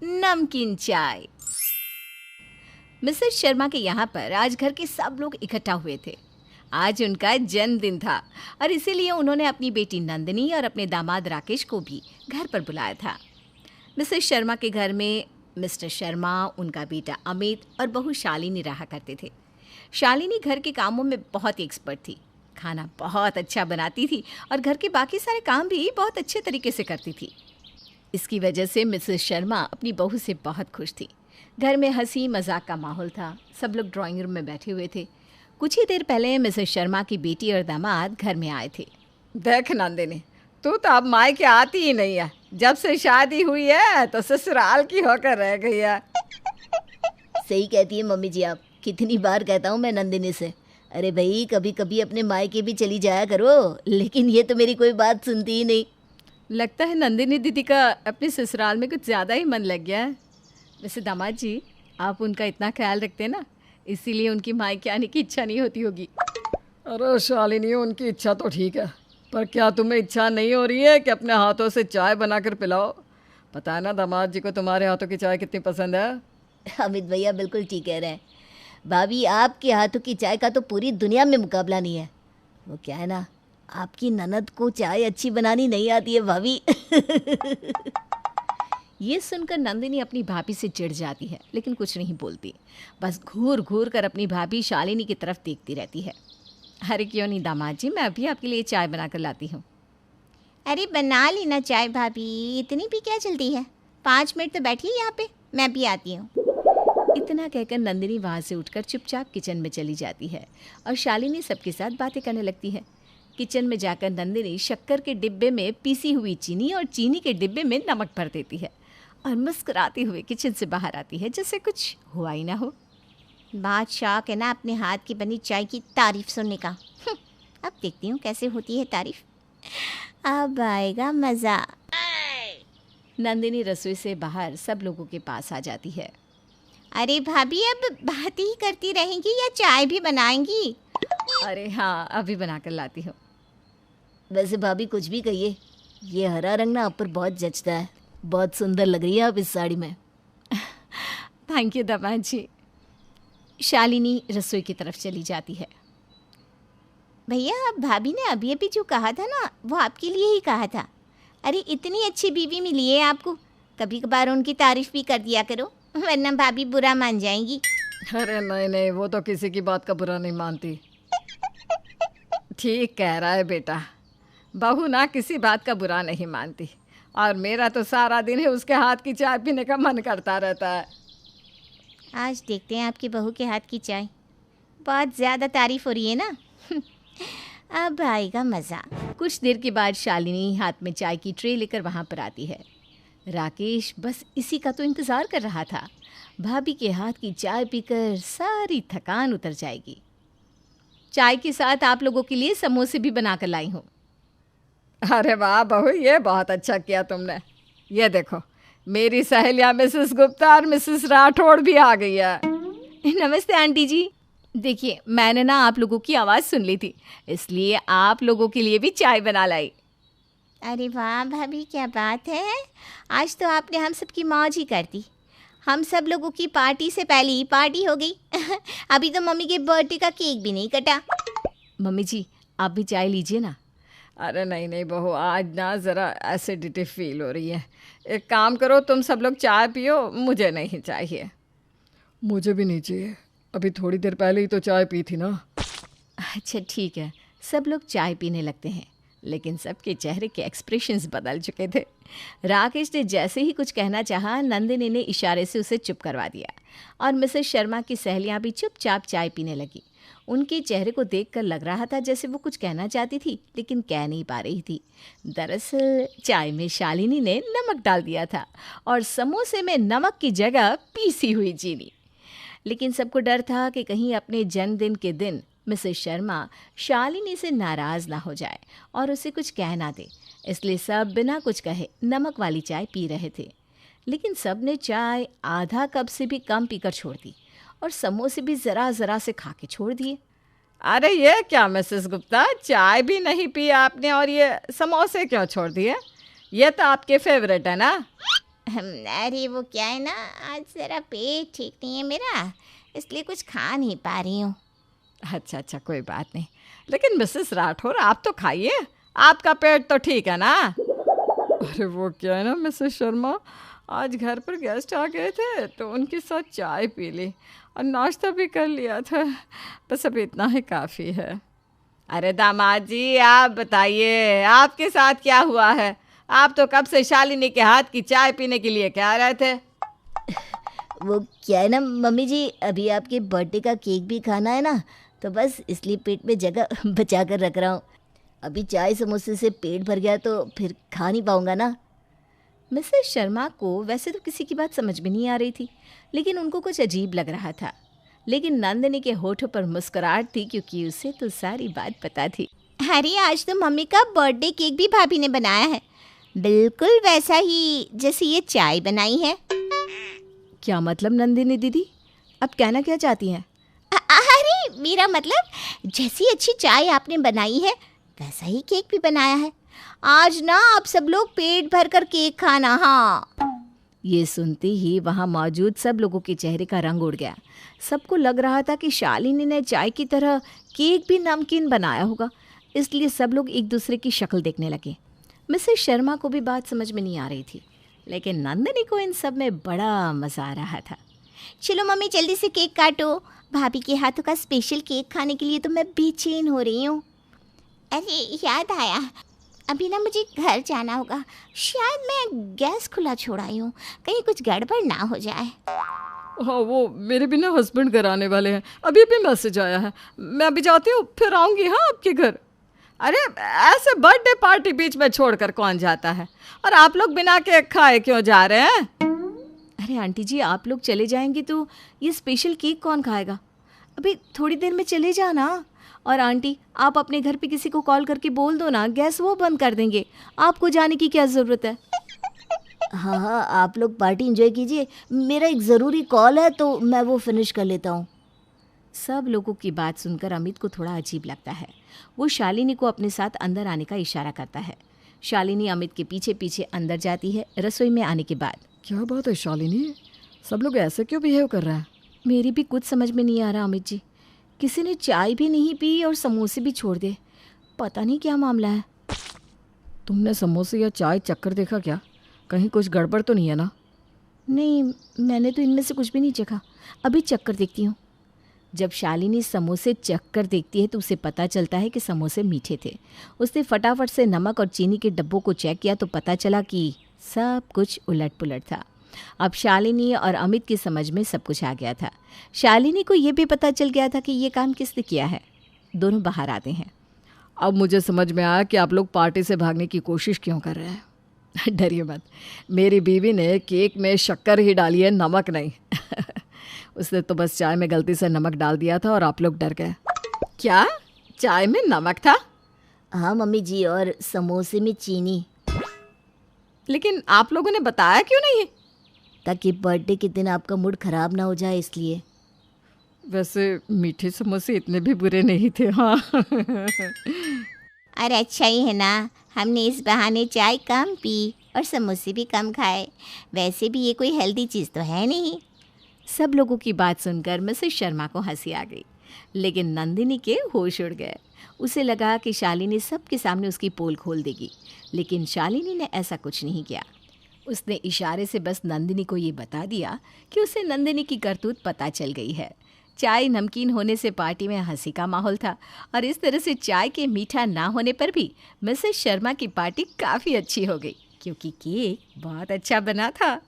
नमकीन चाय। मिसेस शर्मा के यहाँ पर आज घर के सब लोग इकट्ठा हुए थे। आज उनका जन्मदिन था और इसीलिए उन्होंने अपनी बेटी नंदिनी और अपने दामाद राकेश को भी घर पर बुलाया था। मिसेस शर्मा के घर में मिस्टर शर्मा, उनका बेटा अमित और बहू शालिनी रहा करते थे। शालिनी घर के कामों में बहुत ही एक्सपर्ट थी, खाना बहुत अच्छा बनाती थी और घर के बाकी सारे काम भी बहुत अच्छे तरीके से करती थी। इसकी वजह से मिसेस शर्मा अपनी बहू से बहुत खुश थी। घर में हंसी मजाक का माहौल था। सब लोग ड्राइंग रूम में बैठे हुए थे। कुछ ही देर पहले मिसेस शर्मा की बेटी और दामाद घर में आए थे। देख नंदिनी, तू तो अब मायके आती ही नहीं है। जब से शादी हुई है तो ससुराल की होकर रह गई है। सही कहती है मम्मी जी आप। कितनी बार कहता हूँ मैं नंदिनी से, अरे भाई कभी कभी अपने मायके भी चली जाया करो, लेकिन ये तो मेरी कोई बात सुनती ही नहीं। लगता है नंदिनी दीदी का अपने ससुराल में कुछ ज़्यादा ही मन लग गया है। वैसे दामाद जी, आप उनका इतना ख्याल रखते हैं ना, इसीलिए उनकी मायके आने की इच्छा नहीं होती होगी। अरे शालिनी, उनकी इच्छा तो ठीक है, पर क्या तुम्हें इच्छा नहीं हो रही है कि अपने हाथों से चाय बनाकर पिलाओ? पता है ना दामाद जी को तुम्हारे हाथों की चाय कितनी पसंद है। अमित भैया बिल्कुल ठीक कह रहे हैं। भाभी, आपके हाथों की चाय का तो पूरी दुनिया में मुकाबला नहीं है। वो क्या है ना, आपकी ननद को चाय अच्छी बनानी नहीं आती है भाभी। ये सुनकर नंदिनी अपनी भाभी से चिढ़ जाती है, लेकिन कुछ नहीं बोलती। बस घूर घूर कर अपनी भाभी शालिनी की तरफ देखती रहती है। अरे क्यों नहीं दामाद जी, मैं अभी आपके लिए चाय बना कर लाती हूँ। अरे बना लेना चाय भाभी, इतनी भी क्या जल्दी है? 5 मिनट तो बैठिए यहाँ पे, मैं भी आती हूँ। इतना कहकर नंदिनी वहाँ से उठकर चुपचाप किचन में चली जाती है और शालिनी सबके साथ बातें करने लगती है। किचन में जाकर नंदिनी शक्कर के डिब्बे में पीसी हुई चीनी और चीनी के डिब्बे में नमक भर देती है और मुस्कुराती हुए किचन से बाहर आती है जैसे कुछ हुआ ही ना हो। बहुत शौक है ना अपने हाथ की बनी चाय की तारीफ सुनने का। अब देखती हूँ कैसे होती है तारीफ, अब आएगा मज़ा। नंदिनी रसोई से बाहर सब लोगों के पास आ जाती है। अरे भाभी, अब बात ही करती रहेंगी या चाय भी बनाएंगी? अरे हाँ, अभी बनाकर लाती हूँ। वैसे भाभी कुछ भी कहिए, ये हरा रंग ना आप पर बहुत जचता है। बहुत सुंदर लग रही है आप इस साड़ी में। थैंक यू दामाद जी। शालिनी रसोई की तरफ चली जाती है। भैया, भाभी ने अभी अभी जो कहा था ना, वो आपके लिए ही कहा था। अरे इतनी अच्छी बीवी मिली है आपको, कभी कभार उनकी तारीफ भी कर दिया करो, वरना भाभी बुरा मान जाएंगी। अरे नहीं नहीं, वो तो किसी की बात का बुरा नहीं मानती। ठीक कह रहा है बेटा, बहू ना किसी बात का बुरा नहीं मानती, और मेरा तो सारा दिन ही उसके हाथ की चाय पीने का मन करता रहता है। आज देखते हैं आपकी बहू के हाथ की चाय। बहुत ज़्यादा तारीफ हो रही है ना। अब आएगा मज़ा। कुछ देर के बाद शालिनी हाथ में चाय की ट्रे लेकर वहाँ पर आती है। राकेश बस इसी का तो इंतज़ार कर रहा था। भाभी के हाथ की चाय पीकर सारी थकान उतर जाएगी। चाय के साथ आप लोगों के लिए समोसे भी बनाकर लाई हूँ। अरे वाह बहू, ये बहुत अच्छा किया तुमने। ये देखो, मेरी सहेलियाँ मिसेस गुप्ता और मिसेस राठौड़ भी आ गई है। नमस्ते आंटी जी। देखिए, मैंने ना आप लोगों की आवाज़ सुन ली थी, इसलिए आप लोगों के लिए भी चाय बना लाई। अरे वाह भाभी, क्या बात है, आज तो आपने हम सब की मौज ही कर दी। हम सब लोगों की पार्टी से पहले ही पार्टी हो गई। अभी तो मम्मी के बर्थडे का केक भी नहीं कटा। मम्मी जी, आप भी चाय लीजिए ना। अरे नहीं नहीं बहू, आज ना ज़रा एसिडिटी फील हो रही है। एक काम करो, तुम सब लोग चाय पियो, मुझे नहीं चाहिए। मुझे भी नहीं चाहिए, अभी थोड़ी देर पहले ही तो चाय पी थी ना। अच्छा ठीक है। सब लोग चाय पीने लगते हैं, लेकिन सबके चेहरे के एक्सप्रेशंस बदल चुके थे। राकेश ने जैसे ही कुछ कहना चाहा, नंदिनी ने इशारे से उसे चुप करवा दिया और मिसेस शर्मा की सहेलियां भी चुपचाप चाय पीने लगी। उनके चेहरे को देखकर लग रहा था जैसे वो कुछ कहना चाहती थी, लेकिन कह नहीं पा रही थी। दरअसल चाय में शालिनी ने नमक डाल दिया था और समोसे में नमक की जगह पीसी हुई चीनी। लेकिन सबको डर था कि कहीं अपने जन्मदिन के दिन मिसेस शर्मा शालिनी से नाराज़ ना हो जाए और उसे कुछ कह ना दे, इसलिए सब बिना कुछ कहे नमक वाली चाय पी रहे थे। लेकिन सब ने चाय आधा कप से भी कम पीकर छोड़ दी और समोसे भी ज़रा ज़रा से खा के छोड़ दिए। अरे ये क्या मिसेस गुप्ता, चाय भी नहीं पी आपने और ये समोसे क्यों छोड़ दिए? ये तो आपके फेवरेट है ना। अरे वो क्या है ना, आज ज़रा पेट ठीक नहीं है मेरा, इसलिए कुछ खा नहीं पा रही हूँ। अच्छा, कोई बात नहीं। लेकिन मिसेस राठौर, आप तो खाइए, आपका पेट तो ठीक है ना? अरे वो क्या है ना मिसेस शर्मा, आज घर पर गेस्ट आ गए थे तो उनके साथ चाय पी ली और नाश्ता भी कर लिया था, बस अभी इतना ही काफ़ी है। अरे दामाद जी, आप बताइए, आपके साथ क्या हुआ है? आप तो कब से शालिनी के हाथ की चाय पीने के लिए कह रहे थे। वो क्या है ना मम्मी जी, अभी आपके बर्थडे का केक भी खाना है ना, तो बस इसलिए पेट में जगह बचा कर रख रहा हूँ। अभी चाय समोसे से पेट भर गया तो फिर खा नहीं पाऊँगा ना। मिसेस शर्मा को वैसे तो किसी की बात समझ में नहीं आ रही थी, लेकिन उनको कुछ अजीब लग रहा था। लेकिन नंदिनी के होठों पर मुस्कुराहट थी, क्योंकि उसे तो सारी बात पता थी। अरे आज तो मम्मी का बर्थडे केक भी भाभी ने बनाया है, बिल्कुल वैसा ही जैसे ये चाय बनाई है। क्या मतलब नंदिनी दीदी, अब कहना क्या चाहती हैं? अरे मेरा मतलब, जैसी अच्छी चाय आपने बनाई है वैसा ही केक भी बनाया है। आज ना आप सब लोग पेट भर कर केक खाना। हाँ। ये सुनते ही वहाँ मौजूद सब लोगों के चेहरे का रंग उड़ गया। सबको लग रहा था कि शालिनी ने चाय की तरह केक भी नमकीन बनाया होगा, इसलिए सब लोग एक दूसरे की शक्ल देखने लगे। मिसेस शर्मा को भी बात समझ में नहीं आ रही थी, लेकिन नंदिनी को इन सब में बड़ा मज़ा आ रहा था। चलो मम्मी जल्दी से केक काटो, भाभी के हाथों का स्पेशल केक खाने के लिए तो मैं बेचैन हो रही हूँ। अरे याद आया, अभी ना मुझे घर जाना होगा, शायद मैं गैस खुला छोड़ आई हूँ, कहीं कुछ गड़बड़ ना हो जाए। हाँ, वो मेरे भी ना हस्बैंड घर आने वाले हैं, अभी भी मैसेज आया है। मैं अभी जाती हूँ, फिर आऊँगी हाँ आपके घर। अरे ऐसे बर्थडे पार्टी बीच में छोड़कर कौन जाता है, और आप लोग बिना केक खाए क्यों जा रहे हैं? अरे आंटी जी, आप लोग चले जाएंगे तो ये स्पेशल केक कौन खाएगा? अभी थोड़ी देर में चले जाना। और आंटी, आप अपने घर पे किसी को कॉल करके बोल दो ना, गैस वो बंद कर देंगे, आपको जाने की क्या ज़रूरत है? हाँ, आप लोग पार्टी एंजॉय कीजिए, मेरा एक ज़रूरी कॉल है तो मैं वो फिनिश कर लेता हूँ। सब लोगों की बात सुनकर अमित को थोड़ा अजीब लगता है। वो शालिनी को अपने साथ अंदर आने का इशारा करता है। शालिनी अमित के पीछे पीछे अंदर जाती है। रसोई में आने के बाद, क्या बात है शालिनी, सब लोग ऐसे क्यों बिहेव कर रहे हैं? मेरी भी कुछ समझ में नहीं आ रहा अमित जी, किसी ने चाय भी नहीं पी और समोसे भी छोड़ दे, पता नहीं क्या मामला है। तुमने समोसे या चाय चक्कर देखा क्या? कहीं कुछ गड़बड़ तो नहीं है ना? नहीं, मैंने तो इनमें से कुछ भी नहीं चखा, अभी चक्कर देखती हूँ। जब शालिनी समोसे चखकर देखती है तो उसे पता चलता है कि समोसे मीठे थे। उसने फटाफट से नमक और चीनी के डब्बों को चेक किया तो पता चला कि सब कुछ उलट पुलट था। अब शालिनी और अमित की समझ में सब कुछ आ गया था। शालिनी को ये भी पता चल गया था कि ये काम किसने किया है। दोनों बाहर आते हैं। अब मुझे समझ में आया कि आप लोग पार्टी से भागने की कोशिश क्यों कर रहे हैं। डरिए मत, मेरी बीवी ने केक में शक्कर ही डाली है, नमक नहीं। उसने तो बस चाय में गलती से नमक डाल दिया था और आप लोग डर गए। क्या चाय में नमक था? हाँ मम्मी जी, और समोसे में चीनी। लेकिन आप लोगों ने बताया क्यों नहीं? ताकि बर्थडे के दिन आपका मूड ख़राब ना हो जाए, इसलिए। वैसे मीठे समोसे इतने भी बुरे नहीं थे। हाँ। अरे अच्छा ही है ना, हमने इस बहाने चाय कम पी और समोसे भी कम खाए, वैसे भी ये कोई हेल्दी चीज़ तो है नहीं। सब लोगों की बात सुनकर मिसेस शर्मा को हंसी आ गई, लेकिन नंदिनी के होश उड़ गए। उसे लगा कि शालिनी सबके सामने उसकी पोल खोल देगी, लेकिन शालिनी ने ऐसा कुछ नहीं किया। उसने इशारे से बस नंदिनी को ये बता दिया कि उसे नंदिनी की करतूत पता चल गई है। चाय नमकीन होने से पार्टी में हंसी का माहौल था, और इस तरह से चाय के मीठा ना होने पर भी मिसेस शर्मा की पार्टी काफ़ी अच्छी हो गई, क्योंकि केक बहुत अच्छा बना था।